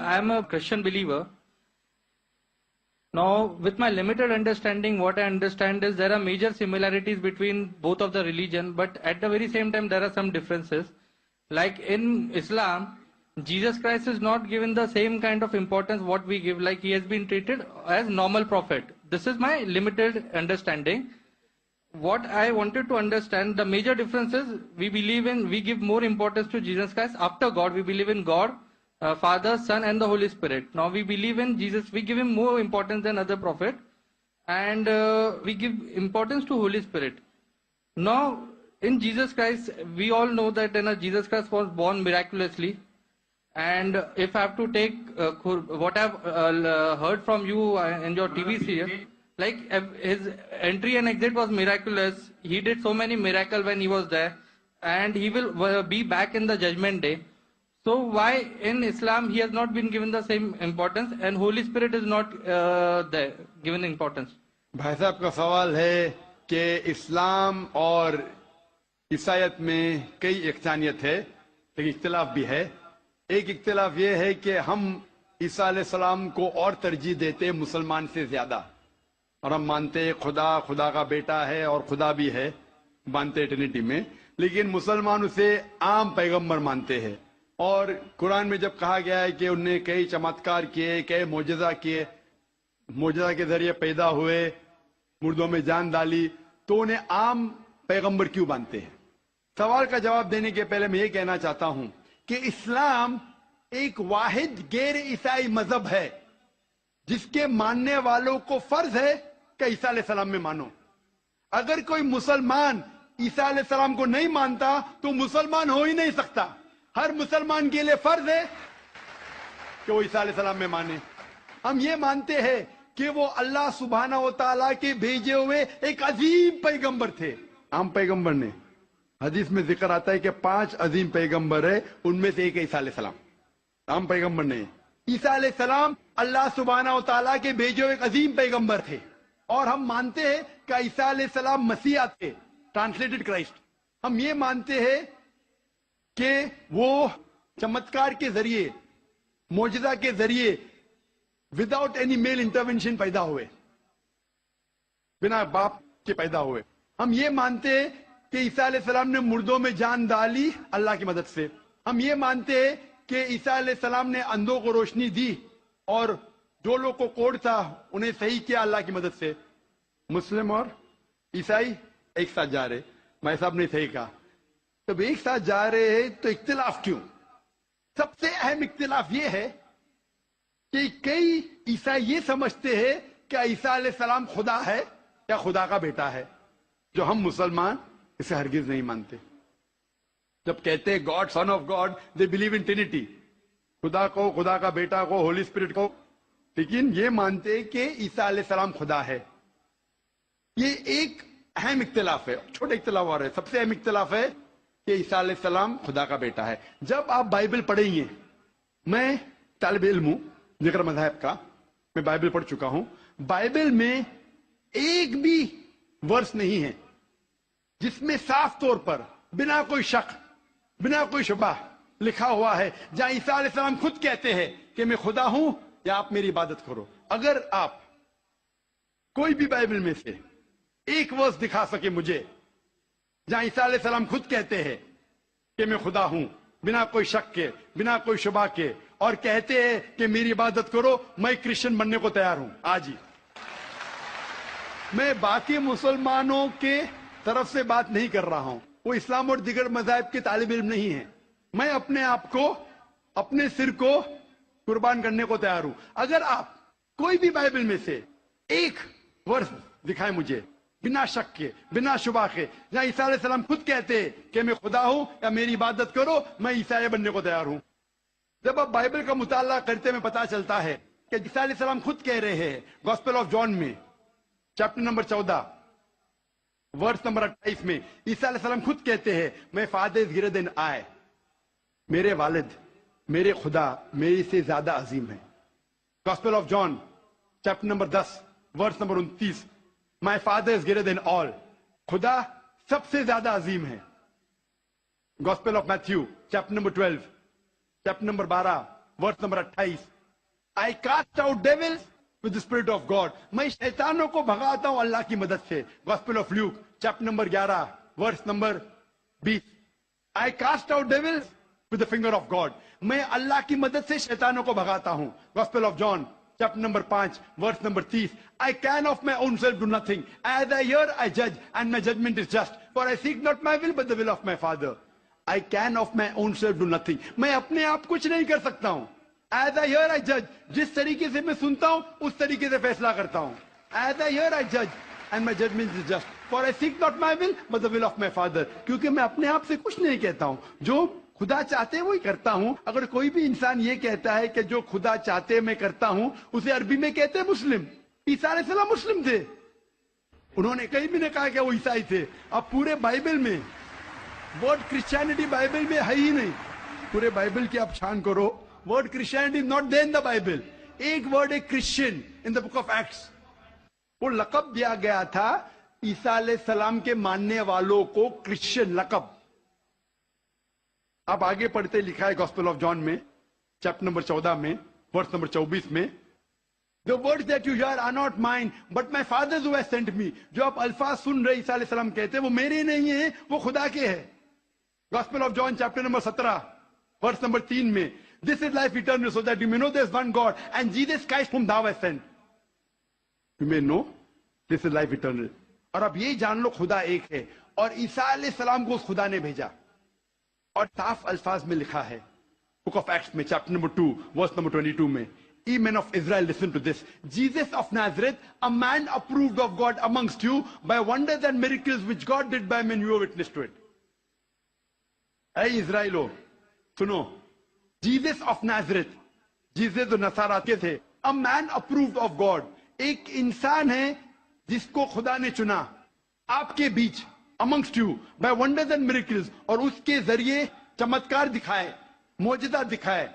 I am a Christian believer. Now, with my limited understanding, what I understand is there are major similarities between both of the religion, but at the very same time, there are some differences. Like in Islam, Jesus Christ is not given the same kind of importance what we give, like he has been treated as normal prophet. This is my limited understanding. What I wanted to understand, the major difference is we give more importance to Jesus Christ after God. We believe in God, Father, Son, and the Holy Spirit. Now we believe in Jesus, we give him more importance than other prophet, and we give importance to Holy Spirit. Now in Jesus Christ, we all know that Jesus Christ was born miraculously. And if I have to take what I've heard from you in your TV series, like his entry and exit was miraculous. He did so many miracles when he was there, and he will be back in the judgment day. So why in Islam he has not been given the same importance and Holy Spirit is not there given importance? भाई साहब का सवाल है कि इस्लाम और ईसाईयत में कई इख्तिलाफ है, लेकिन इख्तिलाफ भी है. एक इख्तिलाफ ये है कि हम ईसा अलैहिस्सलाम को और तरजीह देते हैं मुसलमान से ज्यादा, और हम मानते हैं खुदा का बेटा है और खुदा भी है, मानते हैं ट्रिनिटी में. लेकिन मुसलमान उसे आम पैगंबर मानते हैं. और कुरान में जब कहा गया है कि उनने कई चमत्कार किए, कई मोजज़ा किए, मोजज़ा के जरिए पैदा हुए, मुर्दों में जान डाली, तो उन्हें आम पैगंबर क्यों मानते हैं? सवाल का जवाब देने के पहले मैं ये कहना चाहता हूं कि इस्लाम एक वाहिद गैर ईसाई मजहब है जिसके मानने वालों को फर्ज है कि ईसा अलैहिस्सलाम में मानो. अगर कोई मुसलमान ईसा अलैहिस्सलाम को नहीं मानता तो मुसलमान हो ही नहीं सकता. हर मुसलमान के लिए फर्ज है कि वो ईसा अलैहिस्सलाम में माने. हम ये मानते हैं कि वो अल्लाह सुब्हाना व तआला के भेजे हुए एक अजीम पैगंबर थे. आम पैगंबर ने, हदीस में जिक्र आता है कि 5 अजीम पैगंबर है, उनमें से एक ईसा अलैहिस्सलाम. आम पैगंबर नहीं. ईसा अलैहिस्सलाम अल्लाह सुब्हाना व तआला के भेजे हुए एक अजीम पैगंबर थे. और हम मानते हैं कि ईसा अलैहिस्सलाम मसीहा थे, ट्रांसलेटेड क्राइस्ट. हम ये मानते हैं कि वो चमत्कार के जरिए, मोजज़ा के जरिए, विदाउट एनी मेल इंटरवेंशन पैदा हुए, बिना बाप के पैदा हुए. हम ये मानते हैं कि ईसा अलैहिस्सलाम ने मुर्दों में जान डाली अल्लाह की मदद से. हम ये मानते हैं कि ईसा अलैहिस्सलाम ने अंधों को रोशनी दी और जो लोग को कोढ़ था उन्हें सही किया अल्लाह की मदद से. मुस्लिम और ईसाई एक साथ जा रहे, भाई साहब ने सही कहा. जब एक साथ जा रहे हैं तो इख्तिलाफ क्यों? सबसे अहम इख्तिलाफ ये है कि कई ईसाई ये समझते हैं कि ईसा अलैहिस्सलाम खुदा है या खुदा का बेटा है, जो हम मुसलमान इसे हरगिज नहीं मानते. जब कहते हैं God, son of God, they believe in Trinity, खुदा को, खुदा का बेटा को, होली स्पिरिट को, लेकिन ये मानते हैं कि ईसा अलैहिस्सलाम खुदा है. ये एक अहम इख्तिलाफ है. छोटे इख्तिलाफ और है. सबसे अहम इख्तिलाफ है कि ईसा अलैहिस्सलाम खुदा का बेटा है. जब आप बाइबल पढ़ेंगे, मैं तालिब इल्म हूं जिक्र मज़हब का, मैं बाइबल पढ़ चुका हूं. बाइबल में एक भी वर्स नहीं है जिसमें साफ तौर पर बिना कोई शक, बिना कोई शुबा लिखा हुआ है जहां ईसा अलैहिस्सलाम खुद कहते हैं कि मैं खुदा हूं या आप मेरी इबादत करो. अगर आप कोई भी बाइबल में से एक वर्स दिखा सके मुझे जहां ईसा अलैहिस्सलाम खुद कहते हैं कि मैं खुदा हूं, बिना कोई शक के, बिना कोई शुबा के, और कहते हैं कि मेरी इबादत करो, मैं क्रिश्चियन बनने को तैयार हूं आज ही. मैं बाकी मुसलमानों के तरफ से बात नहीं कर रहा हूं, वो इस्लाम और दिगर मज़ाहिब के तालिब इल्म नहीं है. मैं अपने आप को, अपने सिर को कुर्बान करने को तैयार हूं. अगर आप कोई भी बाइबल में से एक वर्स दिखाएं मुझे बिना शक के, बिना शुबा के, जहां ईसा अलैहिस्सलाम खुद कहते हैं कि मैं खुदा हूं या मेरी इबादत करो, मैं ईसाई बनने को तैयार हूं. जब आप बाइबल का मुताला करते में पता चलता है कि ईसा अलैहिस्सलाम खुद कह रहे हैं गॉस्पेल ऑफ जॉन में चैप्टर नंबर 14 वर्स नंबर 28 में, ईसा अलैहिस्सलाम खुद कहते हैं मैं father is greater than I, मेरे वालिद, मेरे खुदा मेरे से ज्यादा अजीम है. Gospel of John chapter number 10 verse number 29, my father is greater than all, खुदा सबसे ज्यादा अजीम है. Gospel of Matthew chapter number 12 chapter number 12 verse number 28, I cast out devils with the spirit of God. मैं शैतानों को भगाता हूं अल्लाह की मदद से. Gospel of Luke, chapter number 11, verse number 20. I cast out devils with the finger of God. मैं अल्लाह की मदद से शैतानों को भगाता हूं. Gospel of John, chapter number 5, verse number 30. I can of my own self do nothing. As I hear, I judge, and my judgment is just. For I seek not my will, but the will of my Father. I can of my own self do nothing. मैं अपने आप कुछ नहीं कर सकता हूं. As I hear, I judge. जिस तरीके से मैं सुनता हूं उस तरीके से फैसला करता हूं. As I hear, I judge, and my judgment is just. For I seek not my will, but the will of my Father. क्योंकि मैं अपने आप से कुछ नहीं कहता हूं. जो खुदा चाहते हैं वही करता हूं. अगर कोई भी इंसान ये कहता है कि जो खुदा चाहते मैं करता हूं, उसे अरबी में कहते हैं मुस्लिम. ईसा अलैहिस्सलाम मुस्लिम थे. उन्होंने कहीं भी नहीं कहा कि वो ईसाई थे. अब पूरे बाइबल में वर्ड क्रिश्चियनिटी बाइबल में है ही नहीं. पूरे बाइबल की आप छान करो, word Christianity is not there in the Bible. एक वर्ड है Christian in the book of Acts. वो लकब दिया गया था ईसा अलैहिस्सलाम के मानने वालों को, क्रिश्चियन लकब. आप आगे पढ़ते लिखा है गॉस्पेल ऑफ जॉन में, चैप्टर नंबर 14 में, वर्स नंबर 24 में, The words that you hear are not mine, but my Father who has sent me. जो आप अल्फाज सुन रहे ईसा अलैहिस्सलाम कहते हैं वो मेरे नहीं है, वो खुदा के है. Gospel of John chapter number 17 verse number 3 में, This is life eternal, so that you may know there is one God and Jesus Christ whom thou hast sent. You may know this is life eternal. और अब ये जान लो खुदा एक है और ईसा अलैहिस्सलाम को उस खुदा ने भेजा. और साफ अल्फाज में लिखा है बुक ऑफ एक्ट्स में चैप्टर नंबर 2 वर्स नंबर 22 में, Ye men of Israel, listen to this. Jesus of Nazareth, a man approved of God amongst you by wonders and miracles which God did by men, you are witness to it. Hey Israelo, सुनो. Jesus of Nazareth, Jesus जो नसारा के थे, a man approved of God, एक इंसान है जिसको खुदा ने चुना आपके बीच, amongst you by wonders and miracles, और उसके जरिए चमत्कार दिखाए, मौजज़ा दिखाए.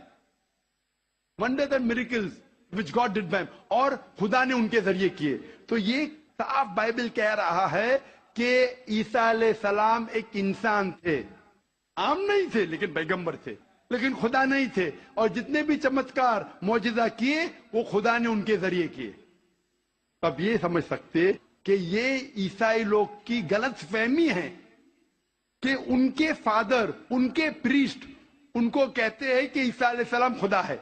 Wonders and miracles which God did by him, और खुदा ने उनके जरिए किए. तो ये साफ बाइबल कह रहा है कि ईसा अलैहिस्सलाम एक इंसान थे. आम नहीं थे लेकिन पैगंबर थे, लेकिन खुदा नहीं थे. और जितने भी चमत्कार मौजज़ा किए वो खुदा ने उनके जरिए किए. अब ये समझ सकते कि ये ईसाई लोग की गलत फहमी है कि उनके फादर, उनके प्रीस्ट उनको कहते हैं कि ईसा अलैहिस्सलाम खुदा है.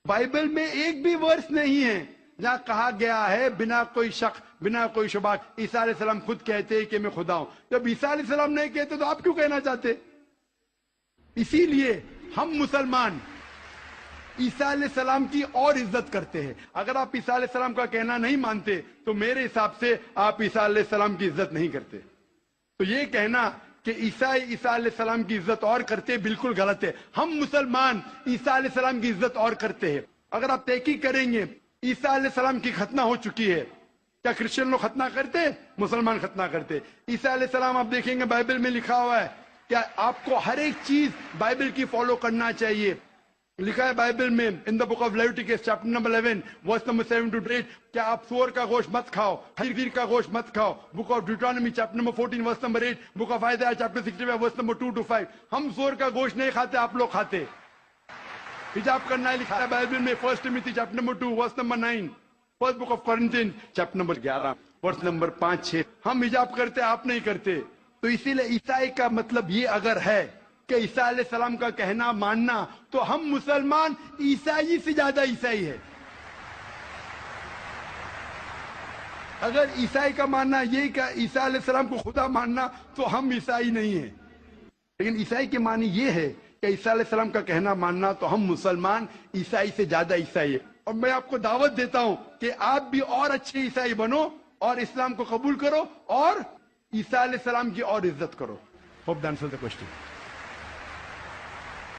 बाइबल में एक भी वर्स नहीं है जहां कहा गया है बिना कोई शक, बिना कोई शुबा, ईसा अलैहिस्सलाम खुद कहते हैं कि मैं खुदा हूं. जब ईसा अलैहिस्सलाम नहीं कहते तो आप क्यों कहना चाहते? इसीलिए हम मुसलमान ईसा अलैहिस्सलाम की और इज्जत करते हैं. अगर आप ईसा अलैहिस्सलाम का कहना नहीं मानते तो मेरे हिसाब से आप ईसा अलैहिस्सलाम की इज्जत नहीं करते. तो ये कहना कि ईसा अलैहिस्सलाम की इज्जत और करते बिल्कुल गलत है. हम मुसलमान ईसा अलैहिस्सलाम की इज्जत और करते हैं. अगर आप तहकीक करेंगे ईसा अलैहिस्सलाम की खतना हो चुकी है. क्या क्रिश्चियन लोग खतना करते? मुसलमान खतना करते. ईसा अलैहिस्सलाम आप देखेंगे बाइबल में लिखा हुआ है क्या आपको हर एक चीज बाइबल की फॉलो करना चाहिए. लिखा है बाइबल में in the book of Leviticus chapter number 11 verse number 7 to 8, क्या आप सूअर का गोश्त मत खाओ, खीर का गोश्त मत खाओ. Book of Deuteronomy chapter number 14 verse number 8, book of Isaiah chapter 65 verse number 2 to 5. हम सूअर का गोश्त नहीं खाते, आप लोग खाते. हिजाब करना है लिखा है बाइबल में 1 Timothy chapter number 2 verse number 9, first book of Corinthians chapter number 11 verse number 5-6. हम हिजाब करते, आप नहीं करते. तो इसीलिए ईसाई का मतलब ये अगर है कि ईसा अलैहिस्सलाम का कहना मानना, तो हम मुसलमान ईसाई से ज्यादा ईसाई है. अगर ईसाई का मानना ये कि ईसा अलैहिस्सलाम को खुदा मानना, तो हम ईसाई नहीं है. लेकिन ईसाई के मानी ये है कि ईसा अलैहिस्सलाम का कहना मानना, तो हम मुसलमान ईसाई से ज्यादा ईसाई है. और मैं आपको दावत देता हूं कि आप भी और अच्छे ईसाई बनो और इस्लाम को कबूल करो और ईसा अलैहिस्सलाम की और इज्जत करो. Hope that answers the question.